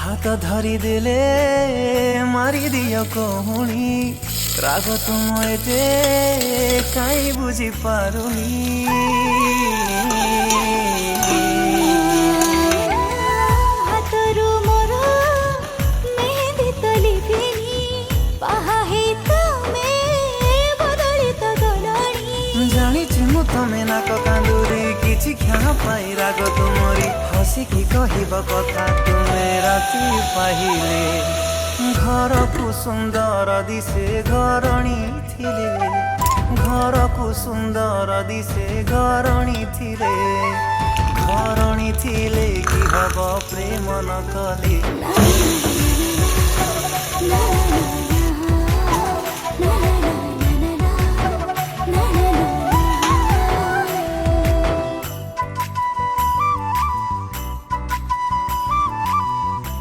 हाथ धरी देले मारी दियो कहुणी राग तुम एते काई बुझी पारुनी। हातरू मोर मेहंदी तो लिभिनी बाहा हे तमे बदलित गलणी। जानिछि मु तमे नाक कांदुरी किछि क्षण पाई राग तुमरी हसिकी कहिब कथा तुमे राति पाहिले। घर को सुंदर दिसे घरणी थिले घर को सुंदर दिसे घरणी थिले घरणी थिले कि हब प्रेम न कले।